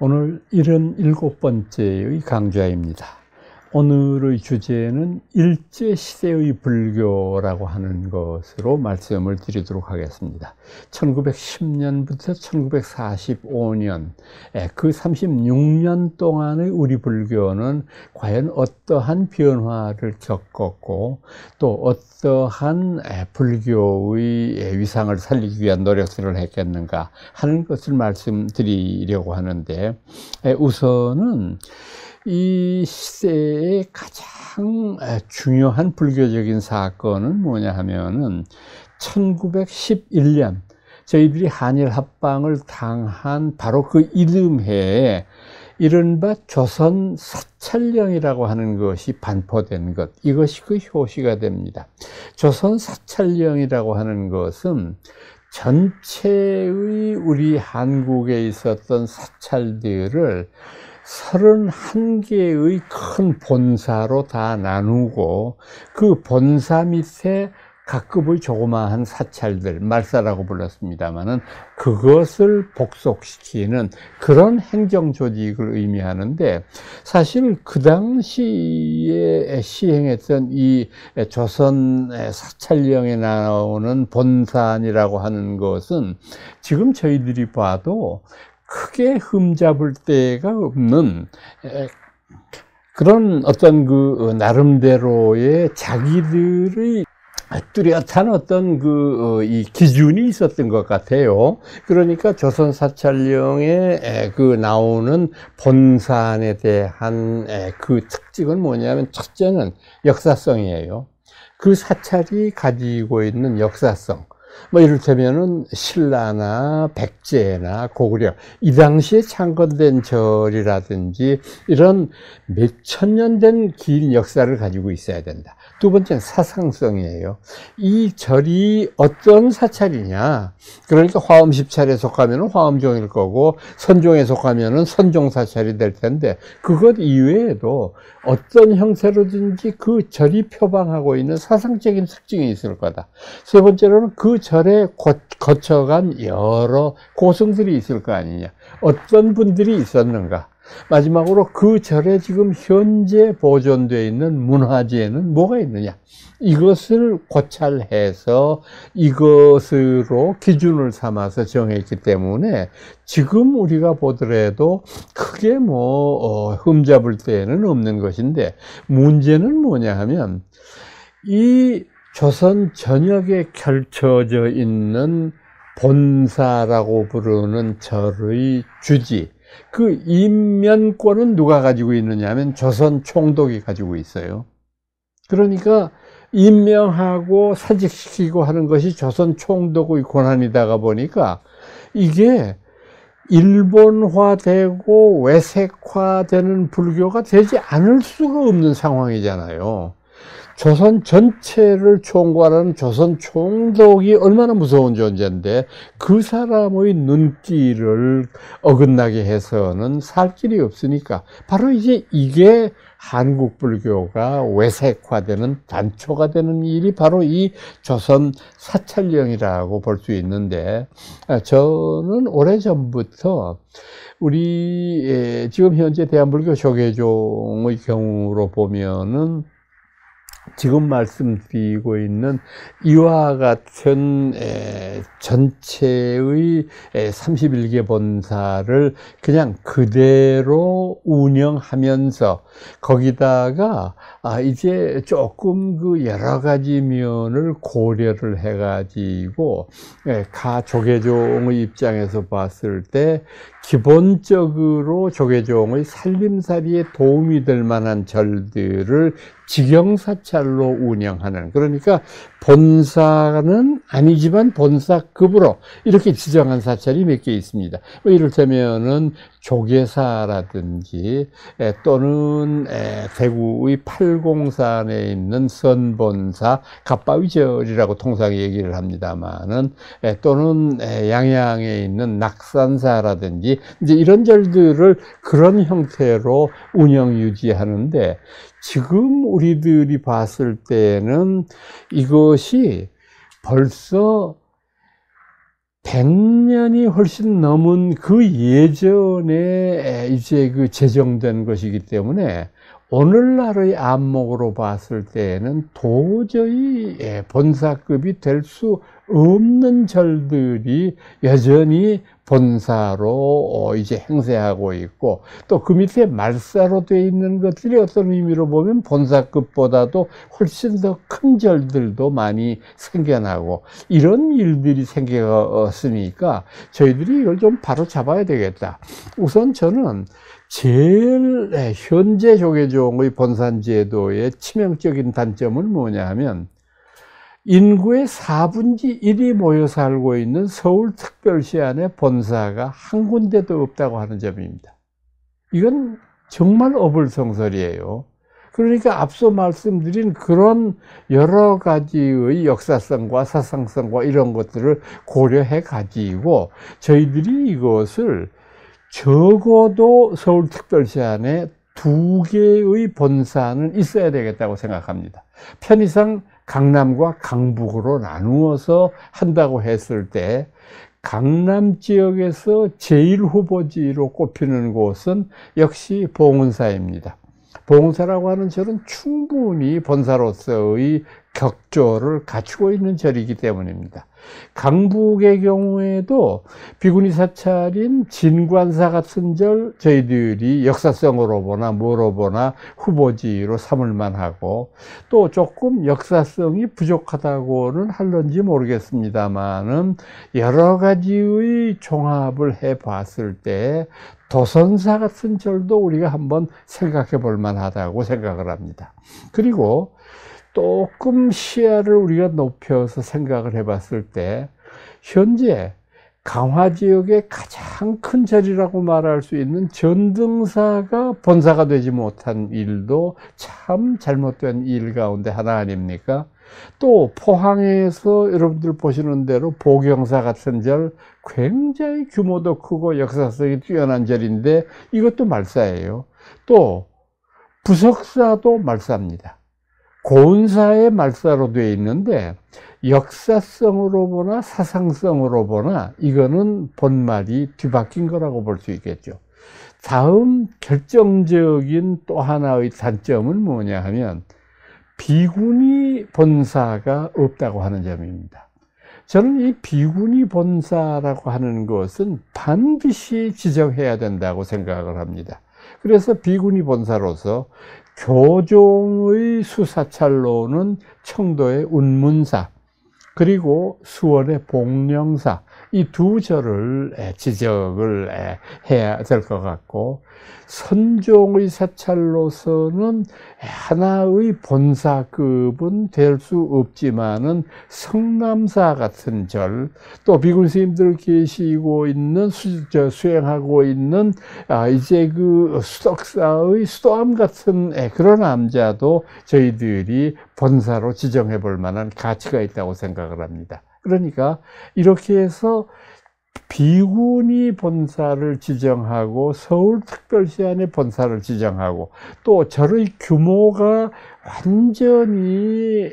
오늘 77번째의 강좌입니다. 오늘의 주제는 일제시대의 불교라고 하는 것으로 말씀을 드리도록 하겠습니다. 1910년부터 1945년, 그 36년 동안의 우리 불교는 과연 어떠한 변화를 겪었고 또 어떠한 불교의 위상을 살리기 위한 노력들을 했겠는가 하는 것을 말씀드리려고 하는데, 우선은 이 시대의 가장 중요한 불교적인 사건은 뭐냐 하면은 1911년 저희들이 한일 합방을 당한 바로 그 이듬해에 이른바 조선 사찰령이라고 하는 것이 반포된 것, 이것이 그 효시가 됩니다. 조선 사찰령이라고 하는 것은 전체의 우리 한국에 있었던 사찰들을 31개의 큰 본사로 다 나누고 그 본사 밑에 각급의 조그마한 사찰들, 말사라고 불렀습니다마는 그것을 복속시키는 그런 행정 조직을 의미하는데, 사실 그 당시에 시행했던 이 조선 사찰령에 나오는 본산이라고 하는 것은 지금 저희들이 봐도 크게 흠잡을 데가 없는 그런 어떤 그 나름대로의 자기들의 뚜렷한 어떤 이 기준이 있었던 것 같아요. 그러니까 조선 사찰령에 그 나오는 본산에 대한 그 특징은 뭐냐면, 첫째는 역사성이에요. 그 사찰이 가지고 있는 역사성. 뭐 이를테면은 신라나 백제나 고구려, 이 당시에 창건된 절이라든지 이런 몇천 년 된 긴 역사를 가지고 있어야 된다. 두 번째는 사상성이에요. 이 절이 어떤 사찰이냐, 그러니까 화엄십찰에 속하면 화엄종일 거고 선종에 속하면 선종사찰이 될 텐데, 그것 이외에도 어떤 형태로든지 그 절이 표방하고 있는 사상적인 특징이 있을 거다. 세 번째로는 그 절에 거쳐간 여러 고승들이 있을 거 아니냐, 어떤 분들이 있었는가. 마지막으로 그 절에 지금 현재 보존되어 있는 문화재는 뭐가 있느냐, 이것을 고찰해서 이것으로 기준을 삼아서 정했기 때문에 지금 우리가 보더라도 크게 흠잡을 데는 없는 것인데, 문제는 뭐냐 하면 이 조선 전역에 펼쳐져 있는 본사라고 부르는 절의 주지, 그 임면권은 누가 가지고 있느냐 하면 조선 총독이 가지고 있어요. 그러니까 임명하고 사직시키고 하는 것이 조선 총독의 권한이다가 보니까 이게 일본화되고 외색화되는 불교가 되지 않을 수가 없는 상황이잖아요. 조선 전체를 총괄하는 조선 총독이 얼마나 무서운 존재인데, 그 사람의 눈길을 어긋나게 해서는 살 길이 없으니까, 바로 이제 이게 한국 불교가 외색화되는 단초가 되는 일이 바로 이 조선 사찰령이라고 볼 수 있는데, 저는 오래전부터 우리 지금 현재 대한불교 조계종의 경우로 보면은 지금 말씀드리고 있는 이와 같은 전체의 31개 본사를 그냥 그대로 운영하면서 거기다가 이제 조금 그 여러 가지 면을 고려를 해가지고 가 조계종의 입장에서 봤을 때 기본적으로 조계종의 살림살이에 도움이 될 만한 절들을 직영사찰로 운영하는, 그러니까 본사는 아니지만 본사급으로 이렇게 지정한 사찰이 몇 개 있습니다. 뭐 이를테면은 조계사라든지 또는 대구의 팔공산에 있는 선본사, 갑바위절이라고 통상 얘기를 합니다만은, 또는 양양에 있는 낙산사라든지 이제 이런 절들을 그런 형태로 운영 유지하는데, 지금 우리들이 봤을 때는 이것이 벌써 100년이 훨씬 넘은 그 예전에 이제 그 제정된 것이기 때문에 오늘날의 안목으로 봤을 때에는 도저히 본사급이 될 수 없는 절들이 여전히 본사로 이제 행세하고 있고, 또 그 밑에 말사로 되어 있는 것들이 어떤 의미로 보면 본사급보다도 훨씬 더 큰 절들도 많이 생겨나고, 이런 일들이 생겼으니까 저희들이 이걸 좀 바로 잡아야 되겠다. 우선 저는 제일 현재 조계종의 본산제도의 치명적인 단점은 뭐냐 하면, 인구의 4분의 1이 모여 살고 있는 서울특별시 안에 본사가 한 군데도 없다고 하는 점입니다. 이건 정말 어불성설이에요. 그러니까 앞서 말씀드린 그런 여러 가지의 역사성과 사상성과 이런 것들을 고려해 가지고 저희들이 이것을 적어도 서울특별시 안에 2개의 본사는 있어야 되겠다고 생각합니다. 편의상 강남과 강북으로 나누어서 한다고 했을 때 강남 지역에서 제일 후보지로 꼽히는 곳은 역시 봉은사입니다. 봉은사라고 하는 절은 충분히 본사로서의 격조를 갖추고 있는 절이기 때문입니다. 강북의 경우에도 비구니 사찰인 진관사 같은 절, 저희들이 역사성으로 보나 뭐로 보나 후보지로 삼을 만하고, 또 조금 역사성이 부족하다고는 할런지 모르겠습니다만은 여러 가지의 종합을 해 봤을 때 도선사 같은 절도 우리가 한번 생각해 볼 만하다고 생각을 합니다. 그리고 조금 시야를 우리가 높여서 생각을 해 봤을 때 현재 강화 지역의 가장 큰 절이라고 말할 수 있는 전등사가 본사가 되지 못한 일도 참 잘못된 일 가운데 하나 아닙니까? 또 포항에서 여러분들 보시는 대로 보경사 같은 절, 굉장히 규모도 크고 역사성이 뛰어난 절인데 이것도 말사예요. 또 부석사도 말사입니다. 고은사의 말사로 되어 있는데 역사성으로 보나 사상성으로 보나 이거는 본말이 뒤바뀐 거라고 볼 수 있겠죠. 다음 결정적인 또 하나의 단점은 뭐냐 하면 비구니 본사가 없다고 하는 점입니다. 저는 이 비구니 본사라고 하는 것은 반드시 지정해야 된다고 생각을 합니다. 그래서 비구니 본사로서 교종의 수사찰로는 청도의 운문사, 그리고 수원의 복령사, 이 두 절을 지적을 해야 될 것 같고, 선종의 사찰로서는 하나의 본사급은 될 수 없지만은 성남사 같은 절, 또 비구니 스님들 계시고 있는 수행하고 있는 이제 그 수덕사의 수도암 같은 그런 암자도 저희들이 본사로 지정해 볼 만한 가치가 있다고 생각을 합니다. 그러니까 이렇게 해서 비구니 본사를 지정하고 서울특별시 안에 본사를 지정하고, 또 절의 규모가 완전히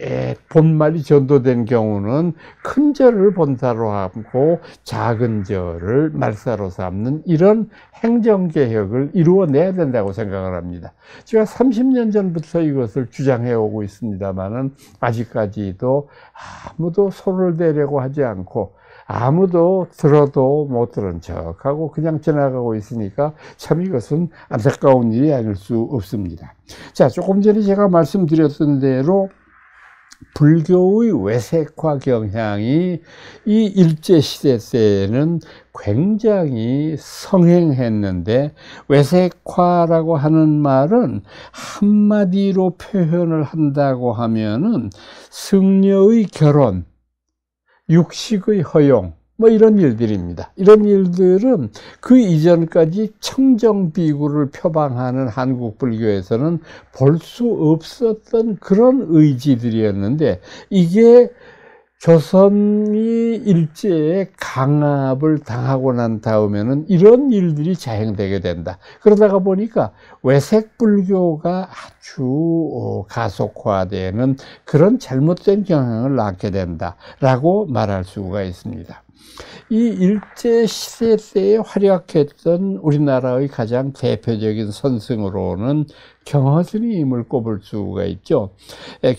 본말이 전도된 경우는 큰 절을 본사로 하고 작은 절을 말사로 삼는 이런 행정개혁을 이루어내야 된다고 생각을 합니다. 제가 30년 전부터 이것을 주장해 오고 있습니다만은 아직까지도 아무도 손을 대려고 하지 않고 아무도 들어도 못 들은 척하고 그냥 지나가고 있으니까 참 이것은 안타까운 일이 아닐 수 없습니다. 자, 조금 전에 제가 말씀드렸던 대로 불교의 외색화 경향이 이 일제시대 때에는 굉장히 성행했는데, 외색화라고 하는 말은 한마디로 표현을 한다고 하면은 승려의 결혼, 육식의 허용, 뭐 이런 일들입니다. 이런 일들은 그 이전까지 청정비구를 표방하는 한국 불교에서는 볼 수 없었던 그런 의지들이었는데, 이게 조선이 일제에 강압을 당하고 난 다음에는 이런 일들이 자행되게 된다. 그러다가 보니까 외색불교가 아주 가속화되는 그런 잘못된 경향을 낳게 된다라고 말할 수가 있습니다. 이 일제시대 때에 활약했던 우리나라의 가장 대표적인 선승으로는 경허스님을 꼽을 수가 있죠.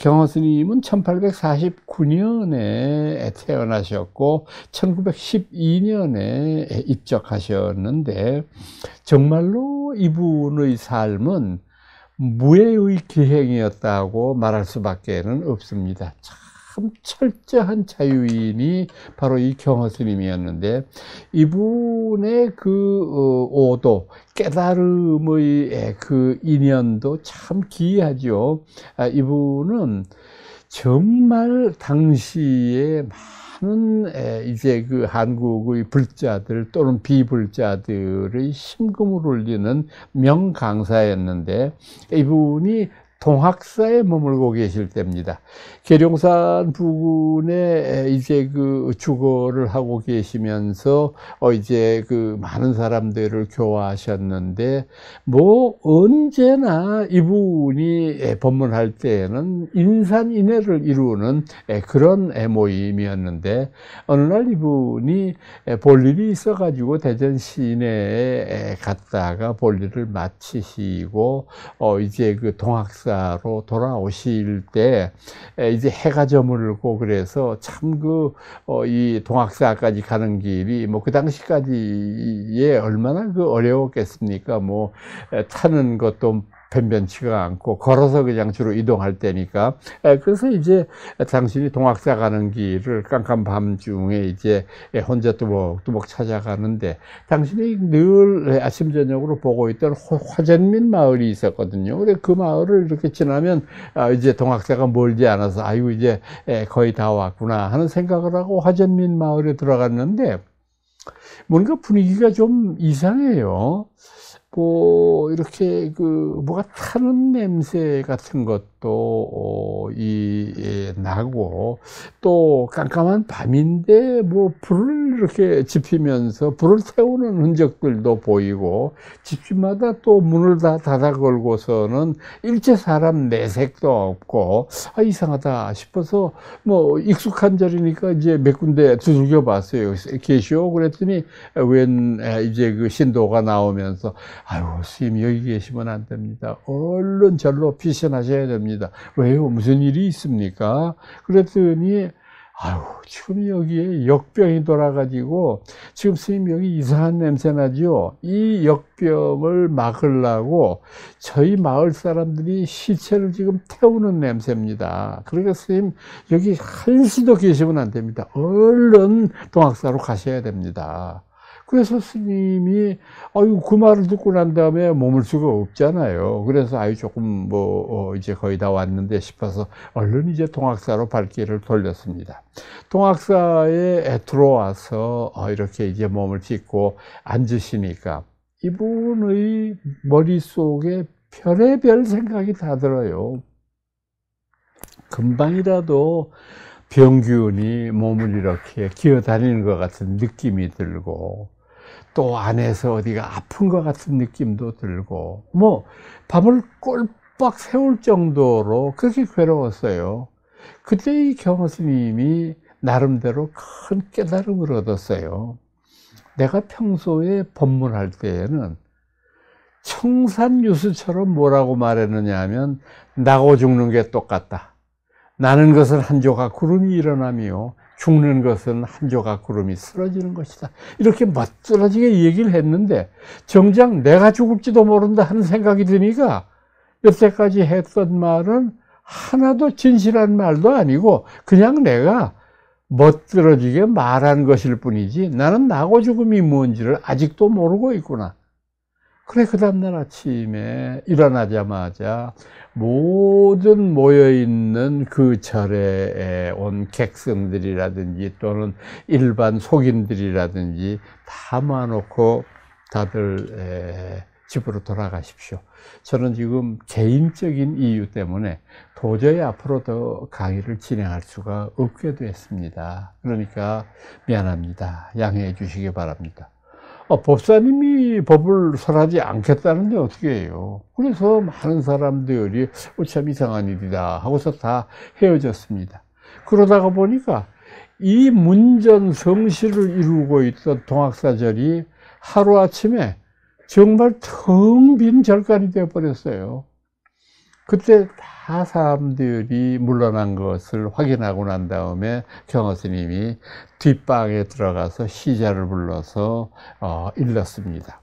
경허스님은 1849년에 태어나셨고 1912년에 입적하셨는데 정말로 이분의 삶은 무예의 기행이었다고 말할 수밖에는 없습니다. 참 철저한 자유인이 바로 이 경허스님이었는데 이분의 그 오도 깨달음의 그 인연도 참 기이하죠. 이분은 정말 당시에 많은 이제 그 한국의 불자들 또는 비불자들의 심금을 울리는 명강사였는데 이분이 동학사에 머물고 계실 때입니다. 계룡산 부근에 이제 그 주거를 하고 계시면서 이제 그 많은 사람들을 교화하셨는데 뭐 언제나 이분이 법문할 때에는 인산인해를 이루는 그런 모임이었는데 어느 날 이분이 볼일이 있어가지고 대전 시내에 갔다가 볼일을 마치시고 이제 그 동학사 로 돌아오실 때 이제 해가 저물고 그래서 참 이 동학사까지 가는 길이 뭐 그 당시까지에 얼마나 어려웠겠습니까? 뭐 타는 것도 변변치가 않고 걸어서 그냥 주로 이동할 때니까 그래서 이제 당신이 동학사 가는 길을 깜깜 밤중에 이제 혼자 뚜벅뚜벅 찾아가는데 당신이 늘 아침 저녁으로 보고 있던 화전민 마을이 있었거든요. 그래 그 마을을 이렇게 지나면 이제 동학사가 멀지 않아서 아이고 이제 거의 다 왔구나 하는 생각을 하고 화전민 마을에 들어갔는데 뭔가 분위기가 좀 이상해요. 뭐 이렇게 뭐가 타는 냄새 같은 것도 나고 또 깜깜한 밤인데 뭐 불을 이렇게 지피면서 불을 태우는 흔적들도 보이고 집집마다 또 문을 다 닫아 걸고서는 일체 사람 내색도 없고 이상하다 싶어서 뭐 익숙한 자리니까 이제 몇 군데 두들겨 봤어요. 계시오 그랬더니 웬 이제 그 신도가 나오면서 아유, 스님 여기 계시면 안 됩니다. 얼른 절로 피신하셔야 됩니다. 왜요? 무슨 일이 있습니까? 그랬더니 아유, 지금 여기에 역병이 돌아가지고 지금 스님 여기 이상한 냄새 나죠? 이 역병을 막으려고 저희 마을 사람들이 시체를 지금 태우는 냄새입니다. 그러니까 스님 여기 한시도 계시면 안 됩니다. 얼른 동학사로 가셔야 됩니다. 그래서 스님이 그 말을 듣고 난 다음에 머물 수가 없잖아요. 그래서 조금 이제 거의 다 왔는데 싶어서 얼른 이제 동학사로 발길을 돌렸습니다. 동학사에 들어와서 이렇게 이제 몸을 딛고 앉으시니까 이분의 머릿속에 별의별 생각이 다 들어요. 금방이라도 병균이 몸을 이렇게 기어다니는 것 같은 느낌이 들고 또 안에서 어디가 아픈 것 같은 느낌도 들고 뭐 밤을 꼴박 새울 정도로 그렇게 괴로웠어요. 그때 이 경허스님이 나름대로 큰 깨달음을 얻었어요. 내가 평소에 법문할 때에는 청산유수처럼 뭐라고 말했느냐 하면 나고 죽는 게 똑같다. 나는 것은 한 조각 구름이 일어나며 죽는 것은 한 조각 구름이 쓰러지는 것이다. 이렇게 멋들어지게 얘기를 했는데 정작 내가 죽을지도 모른다 하는 생각이 드니까 여태까지 했던 말은 하나도 진실한 말도 아니고 그냥 내가 멋들어지게 말한 것일 뿐이지 나는 나고 죽음이 뭔지를 아직도 모르고 있구나. 그래 그 다음날 아침에 일어나자마자 모든 모여있는 그 절에 온 객성들이라든지 또는 일반 속인들이라든지 다 모아놓고 다들 집으로 돌아가십시오. 저는 지금 개인적인 이유 때문에 도저히 앞으로 더 강의를 진행할 수가 없게 됐습니다. 그러니까 미안합니다. 양해해 주시기 바랍니다. 법사님이 법을 설하지 않겠다는데 어떻게 해요? 그래서 많은 사람들이 참 이상한 일이다 하고서 다 헤어졌습니다. 그러다가 보니까 이 문전성시를 이루고 있던 동학사절이 하루아침에 정말 텅 빈 절간이 되어버렸어요. 그때 다 사람들이 물러난 것을 확인하고 난 다음에 경화 스님이 뒷방에 들어가서 시자를 불러서 일렀습니다.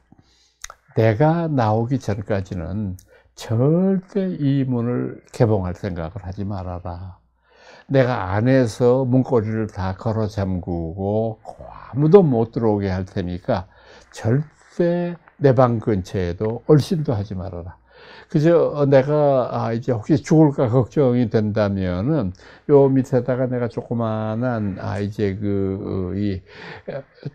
내가 나오기 전까지는 절대 이 문을 개봉할 생각을 하지 말아라. 내가 안에서 문고리를 다 걸어 잠그고 아무도 못 들어오게 할 테니까 절대 내 방 근처에도 얼씬도 하지 말아라. 그저 내가 이제 혹시 죽을까 걱정이 된다면은 요 밑에다가 내가 조그만한 이제 이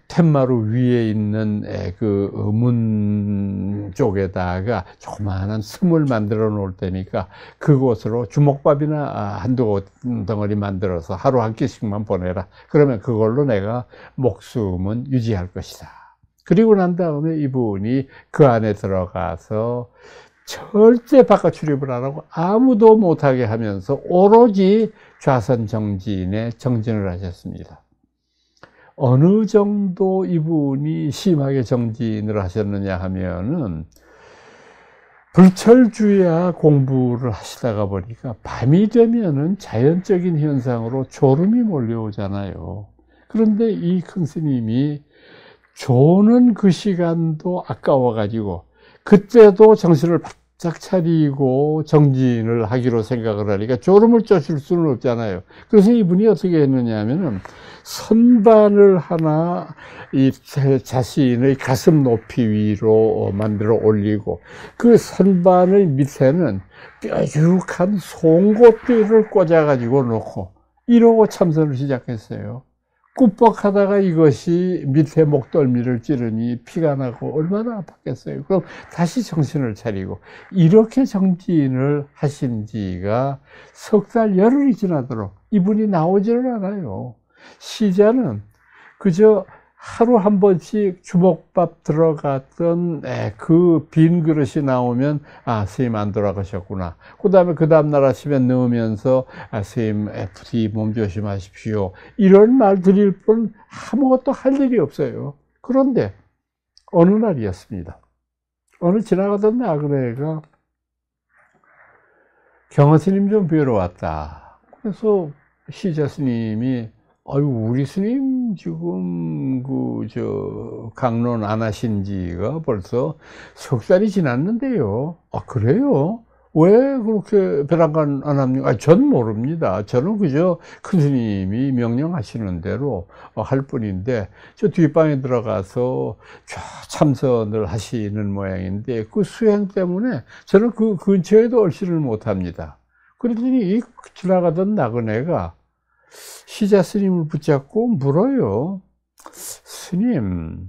텐마루 위에 있는 그 문 쪽에다가 조그만한 스물 만들어 놓을 테니까 그곳으로 주먹밥이나 한두 덩어리 만들어서 하루 한 끼씩만 보내라. 그러면 그걸로 내가 목숨은 유지할 것이다. 그리고 난 다음에 이분이 그 안에 들어가서 절대 바깥 출입을 안 하고 아무도 못하게 하면서 오로지 좌선 정진에 정진을 하셨습니다. 어느 정도 이분이 심하게 정진을 하셨느냐 하면은 불철주야 공부를 하시다가 보니까 밤이 되면은 자연적인 현상으로 졸음이 몰려오잖아요. 그런데 이 큰 스님이 조는 그 시간도 아까워가지고 그때도 정신을 바짝 차리고 정진을 하기로 생각을 하니까 졸음을 쫓을 수는 없잖아요. 그래서 이분이 어떻게 했느냐 하면은 선반을 하나 이 자신의 가슴 높이 위로 만들어 올리고 그 선반의 밑에는 뾰족한 송곳들을 꽂아가지고 놓고 이러고 참선을 시작했어요. 꾸벅하다가 이것이 밑에 목덜미를 찌르니 피가 나고 얼마나 아팠겠어요. 그럼 다시 정신을 차리고 이렇게 정진을 하신 지가 석 달 열흘이 지나도록 이분이 나오지를 않아요. 시자는 그저 하루 한 번씩 주먹밥 들어갔던 그 빈 그릇이 나오면 스님 안 돌아가셨구나. 그 다음 날 아침에 넣으면서 스님 부디 몸 조심하십시오. 이런 말 드릴 뿐 아무것도 할 일이 없어요. 그런데 어느 날이었습니다. 어느 지나가던 나그네가 경화 스님 좀 뵈러 왔다. 그래서 시자 스님이 아유, 우리 스님 지금 강론 안 하신 지가 벌써 석 달이 지났는데요. 그래요? 왜 그렇게 배랑간 안 합니까? 전 모릅니다. 저는 그저 큰 스님이 명령하시는 대로 할 뿐인데, 저 뒷방에 들어가서 참선을 하시는 모양인데, 그 수행 때문에 저는 그 근처에도 얼씬을 못 합니다. 그랬더니 이 지나가던 나그네가 시자 스님을 붙잡고 물어요. 스님,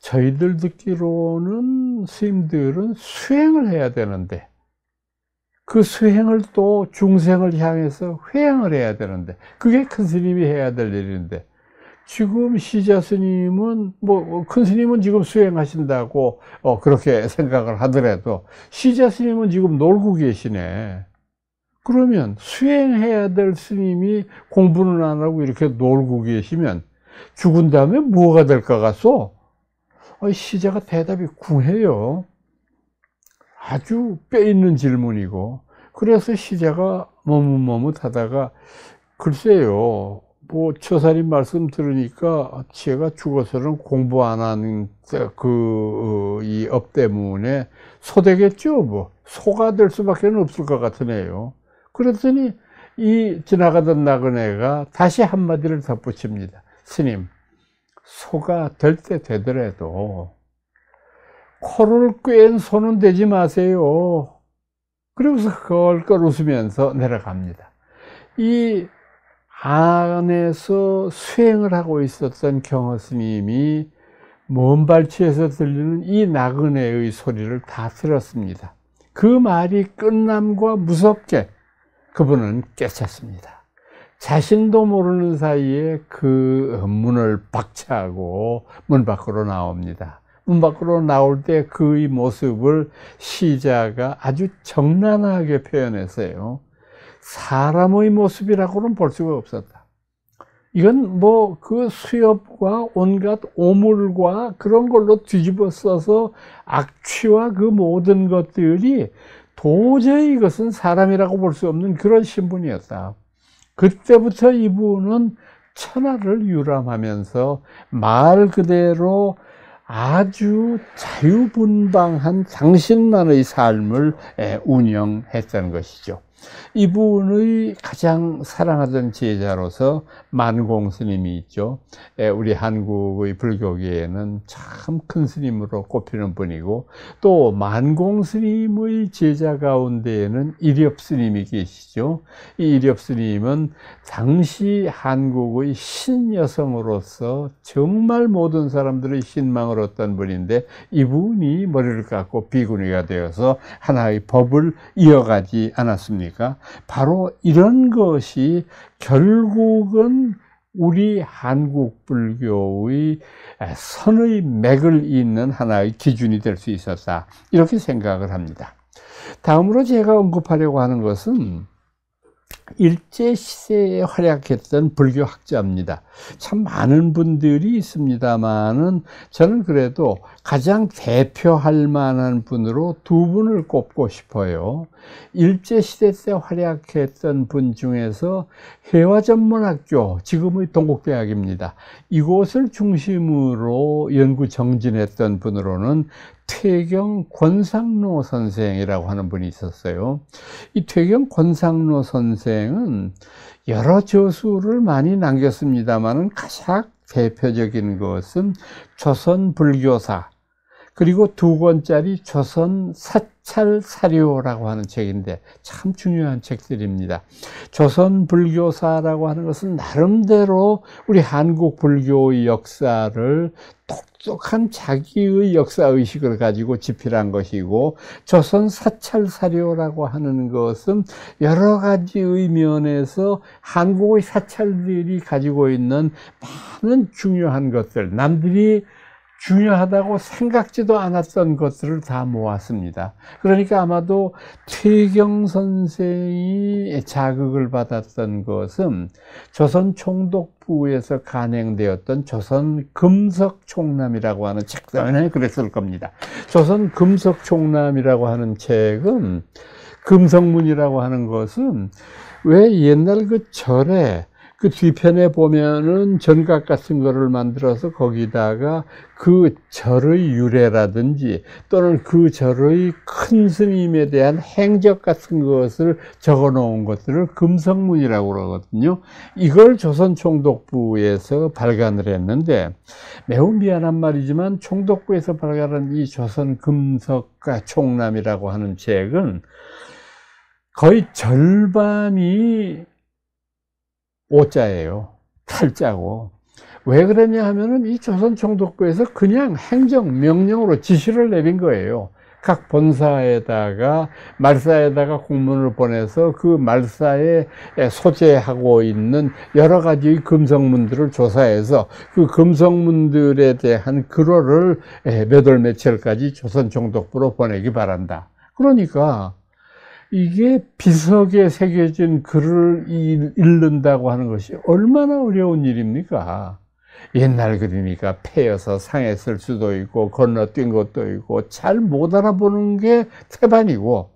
저희들 듣기로는 스님들은 수행을 해야 되는데 그 수행을 또 중생을 향해서 회양을 해야 되는데 그게 큰 스님이 해야 될 일인데 지금 시자 스님은 큰 스님은 지금 수행하신다고 그렇게 생각을 하더라도 시자 스님은 지금 놀고 계시네. 그러면 수행해야 될 스님이 공부는 안 하고 이렇게 놀고 계시면 죽은 다음에 뭐가 될까 같소? 시자가 대답이 궁해요. 아주 뼈있는 질문이고. 그래서 시자가 머뭇머뭇하다가 글쎄요, 처사님 말씀 들으니까 제가 죽어서는 공부 안 하는 이 업 때문에 소되겠죠. 소가 될 수밖에 없을 것 같으네요. 그랬더니 이 지나가던 나그네가 다시 한마디를 덧붙입니다. 스님, 소가 될 때 되더라도 코를 꿰은 소는 되지 마세요. 그러고서 껄껄 웃으면서 내려갑니다. 이 안에서 수행을 하고 있었던 경화 스님이 먼 발치에서 들리는 이 나그네의 소리를 다 들었습니다. 그 말이 끝남과 무섭게 그분은 깨쳤습니다. 자신도 모르는 사이에 그 문을 박차고 문 밖으로 나옵니다. 문 밖으로 나올 때 그의 모습을 시자가 아주 정난하게 표현했어요. 사람의 모습이라고는 볼 수가 없었다. 이건 뭐 그 수엽과 온갖 오물과 그런 걸로 뒤집어 써서 악취와 그 모든 것들이 도저히 이것은 사람이라고 볼 수 없는 그런 신분이었다. 그때부터 이분은 천하를 유람하면서 말 그대로 아주 자유분방한 당신만의 삶을 운영했다는 것이죠. 이분의 가장 사랑하던 제자로서 만공 스님이 있죠. 우리 한국의 불교계에는 참 큰 스님으로 꼽히는 분이고, 또 만공 스님의 제자 가운데에는 일엽 스님이 계시죠. 이 일엽 스님은 당시 한국의 신여성으로서 정말 모든 사람들의 신망을 얻던 분인데, 이분이 머리를 깎고 비구니가 되어서 하나의 법을 이어가지 않았습니까? 바로 이런 것이 결국은 우리 한국 불교의 선의 맥을 잇는 하나의 기준이 될 수 있었다, 이렇게 생각을 합니다. 다음으로 제가 언급하려고 하는 것은 일제시대에 활약했던 불교학자입니다. 참 많은 분들이 있습니다만은 저는 그래도 가장 대표할 만한 분으로 두 분을 꼽고 싶어요. 일제시대 때 활약했던 분 중에서 해화전문학교, 지금의 동국대학입니다. 이곳을 중심으로 연구 정진했던 분으로는 퇴경 권상로 선생이라고 하는 분이 있었어요. 이 퇴경 권상로 선생은 여러 저수를 많이 남겼습니다만 가장 대표적인 것은 조선 불교사, 그리고 두 권짜리 조선 사찰사료라고 하는 책인데 참 중요한 책들입니다. 조선 불교사라고 하는 것은 나름대로 우리 한국 불교의 역사를 똑똑한 자기의 역사의식을 가지고 집필한 것이고, 조선 사찰사료라고 하는 것은 여러 가지의 면에서 한국의 사찰들이 가지고 있는 많은 중요한 것들, 남들이 중요하다고 생각지도 않았던 것들을 다 모았습니다. 그러니까 아마도 퇴경 선생이 자극을 받았던 것은 조선 총독부에서 간행되었던 조선 금석총남이라고 하는 책 때문에 그랬을 겁니다. 조선 금석총남이라고 하는 책은, 금석문이라고 하는 것은 왜 옛날 그 절에 그 뒤편에 보면은 전각 같은 거를 만들어서 거기다가 그 절의 유래라든지 또는 그 절의 큰 스님에 대한 행적 같은 것을 적어 놓은 것들을 금석문이라고 그러거든요. 이걸 조선 총독부에서 발간을 했는데, 매우 미안한 말이지만 총독부에서 발간한 이 조선 금석가 총남이라고 하는 책은 거의 절반이 오자예요. 탈자고. 왜 그러냐 하면은 이 조선 총독부에서 그냥 행정명령으로 지시를 내린 거예요. 각 본사에다가, 말사에다가 공문을 보내서 그 말사에 소재하고 있는 여러 가지 금성문들을 조사해서 그 금성문들에 대한 글호를 몇 월 며칠까지 조선 총독부로 보내기 바란다. 그러니까 이게 비석에 새겨진 글을 읽는다고 하는 것이 얼마나 어려운 일입니까? 옛날 글이니까 패여서 상했을 수도 있고 건너뛴 것도 있고 잘 못 알아보는 게 태반이고,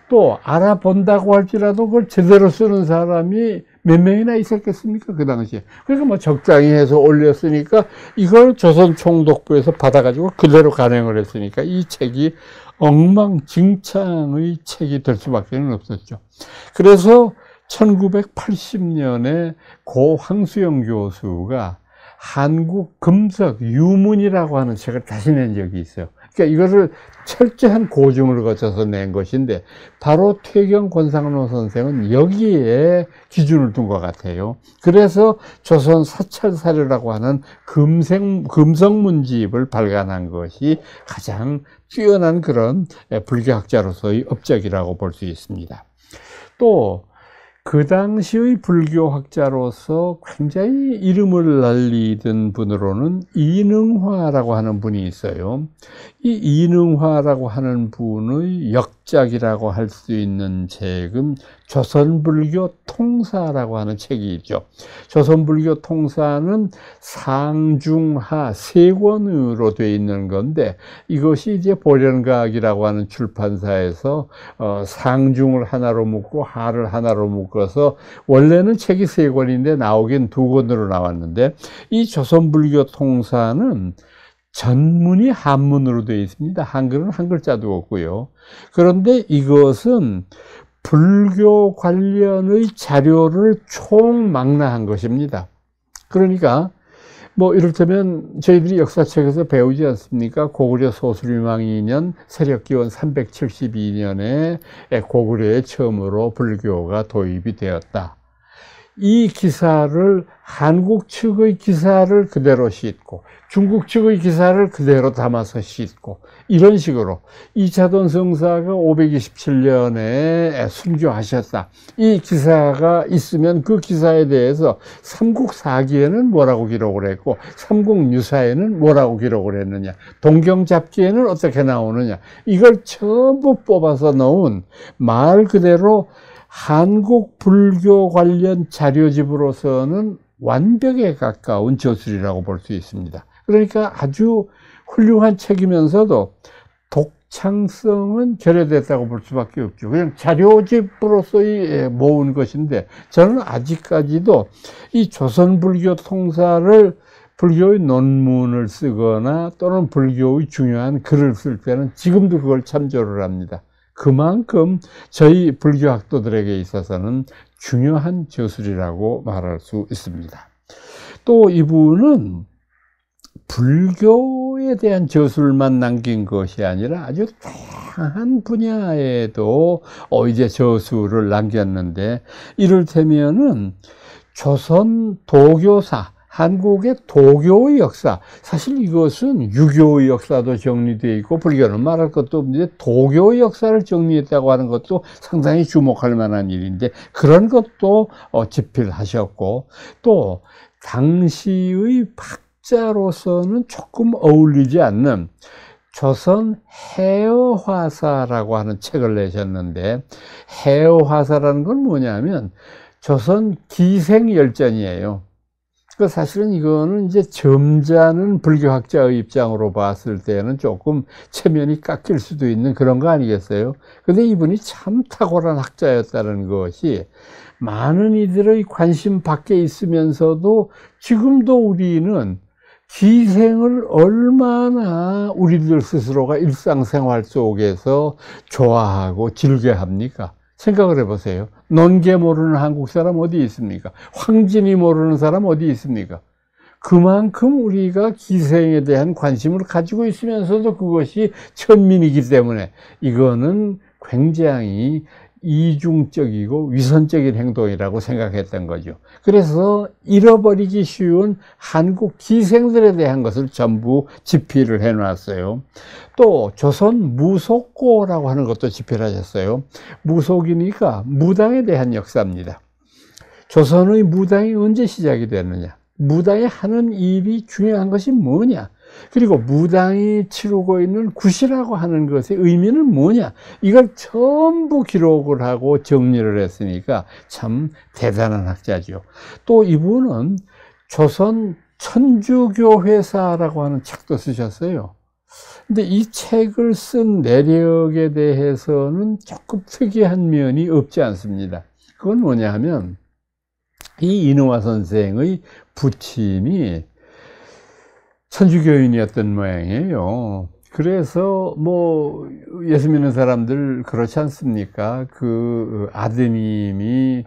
또 알아본다고 할지라도 그걸 제대로 쓰는 사람이 몇 명이나 있었겠습니까? 그 당시에. 그러니까 뭐 적당히 해서 올렸으니까 이걸 조선 총독부에서 받아가지고 그대로 간행을 했으니까 이 책이 엉망진창의 책이 될 수밖에 없었죠. 그래서 1980년에 고 황수영 교수가 한국 금석 유문이라고 하는 책을 다시 낸 적이 있어요. 그러니까 이것을 철저한 고증을 거쳐서 낸 것인데, 바로 퇴경 권상로 선생은 여기에 기준을 둔 것 같아요. 그래서 조선 사찰사료라고 하는 금성문집을 발간한 것이 가장 뛰어난 그런 불교학자로서의 업적이라고 볼 수 있습니다. 또 그 당시의 불교학자로서 굉장히 이름을 날리던 분으로는 이능화라고 하는 분이 있어요. 이 이능화라고 하는 분의 역작이라고 할 수 있는 책은 조선불교 통사라고 하는 책이 있죠. 조선불교 통사는 상중하 세 권으로 되어 있는 건데, 이것이 이제 보련각이라고 하는 출판사에서 상중을 하나로 묶고 하를 하나로 묶어서, 원래는 책이 세 권인데 나오긴 두 권으로 나왔는데, 이 조선불교 통사는 전문이 한문으로 되어 있습니다. 한글은 한 글자도 없고요. 그런데 이것은 불교 관련의 자료를 총망라한 것입니다. 그러니까 뭐 이를테면 저희들이 역사책에서 배우지 않습니까? 고구려 소수림왕 2년 세력기원 372년에 고구려에 처음으로 불교가 도입이 되었다. 이 기사를, 한국 측의 기사를 그대로 싣고 중국 측의 기사를 그대로 담아서 싣고, 이런 식으로 이차돈 성사가 527년에 순교하셨다. 이 기사가 있으면 그 기사에 대해서 삼국사기에는 뭐라고 기록을 했고, 삼국유사에는 뭐라고 기록을 했느냐, 동경잡기에는 어떻게 나오느냐, 이걸 전부 뽑아서 넣은 말 그대로 한국 불교 관련 자료집으로서는 완벽에 가까운 저술이라고 볼 수 있습니다. 그러니까 아주 훌륭한 책이면서도 독창성은 결여됐다고 볼 수밖에 없죠. 그냥 자료집으로서의 모은 것인데, 저는 아직까지도 이 조선불교 통사를 불교의 논문을 쓰거나 또는 불교의 중요한 글을 쓸 때는 지금도 그걸 참조를 합니다. 그만큼 저희 불교학도들에게 있어서는 중요한 저술이라고 말할 수 있습니다. 또 이분은 불교에 대한 저술만 남긴 것이 아니라 아주 다양한 분야에도 이제 저술을 남겼는데, 이를테면은 조선 도교사, 한국의 도교의 역사, 사실 이것은 유교의 역사도 정리되어 있고 불교는 말할 것도 없는데 도교의 역사를 정리했다고 하는 것도 상당히 주목할 만한 일인데, 그런 것도 집필하셨고, 또 당시의 학자로서는 조금 어울리지 않는 조선 해어화사라고 하는 책을 내셨는데, 해어화사라는 건 뭐냐면 조선 기생열전이에요. 그 사실은 이거는 이제 점잖은 불교학자의 입장으로 봤을 때는 조금 체면이 깎일 수도 있는 그런 거 아니겠어요? 근데 이분이 참 탁월한 학자였다는 것이 많은 이들의 관심 밖에 있으면서도 지금도 우리는 기생을 얼마나 우리들 스스로가 일상생활 속에서 좋아하고 즐겨합니까? 생각을 해보세요. 논개 모르는 한국 사람 어디 있습니까? 황진이 모르는 사람 어디 있습니까? 그만큼 우리가 기생에 대한 관심을 가지고 있으면서도 그것이 천민이기 때문에 이거는 굉장히 이중적이고 위선적인 행동이라고 생각했던 거죠. 그래서 잃어버리기 쉬운 한국 기생들에 대한 것을 전부 집필을 해놨어요. 또 조선 무속고라고 하는 것도 집필하셨어요. 무속이니까 무당에 대한 역사입니다. 조선의 무당이 언제 시작이 됐느냐, 무당이 하는 일이 중요한 것이 뭐냐, 그리고 무당이 치르고 있는 굿이라고 하는 것의 의미는 뭐냐, 이걸 전부 기록을 하고 정리를 했으니까 참 대단한 학자죠. 또 이분은 조선 천주교회사라고 하는 책도 쓰셨어요. 근데 이 책을 쓴 내력에 대해서는 조금 특이한 면이 없지 않습니다. 그건 뭐냐 하면 이 이능화 선생의 부친이 천주교인이었던 모양이에요. 그래서 뭐 예수 믿는 사람들 그렇지 않습니까? 그 아드님이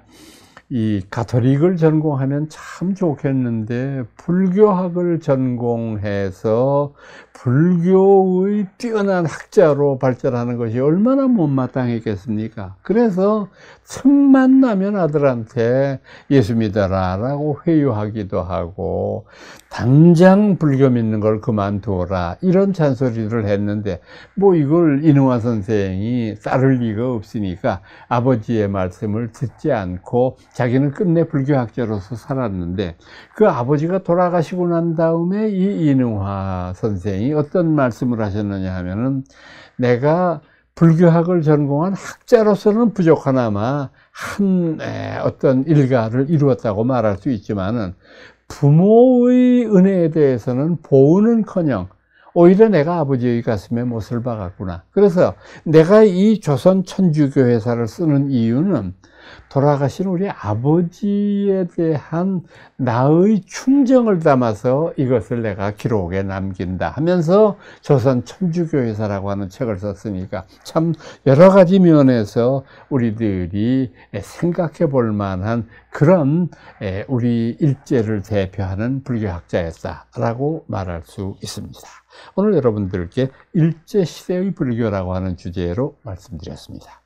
이 가톨릭을 전공하면 참 좋겠는데 불교학을 전공해서 불교의 뛰어난 학자로 발전하는 것이 얼마나 못마땅했겠습니까? 그래서 틈만 나면 아들한테 예수 믿어라 라고 회유하기도 하고 당장 불교 믿는 걸 그만두어라, 이런 잔소리를 했는데 뭐 이걸 이능화 선생이 따를 리가 없으니까 아버지의 말씀을 듣지 않고 자기는 끝내 불교학자로서 살았는데, 그 아버지가 돌아가시고 난 다음에 이 이능화 선생이 어떤 말씀을 하셨느냐 하면은, 내가 불교학을 전공한 학자로서는 부족하나마 한 어떤 일가를 이루었다고 말할 수 있지만은 부모의 은혜에 대해서는 보우는커녕 오히려 내가 아버지의 가슴에 못을 박았구나. 그래서 내가 이 조선 천주교회사를 쓰는 이유는 돌아가신 우리 아버지에 대한 나의 충정을 담아서 이것을 내가 기록에 남긴다 하면서 조선 천주교회사라고 하는 책을 썼으니까 참 여러 가지 면에서 우리들이 생각해 볼 만한 그런 우리 일제를 대표하는 불교학자였다라고 말할 수 있습니다. 오늘 여러분들께 일제시대의 불교라고 하는 주제로 말씀드렸습니다.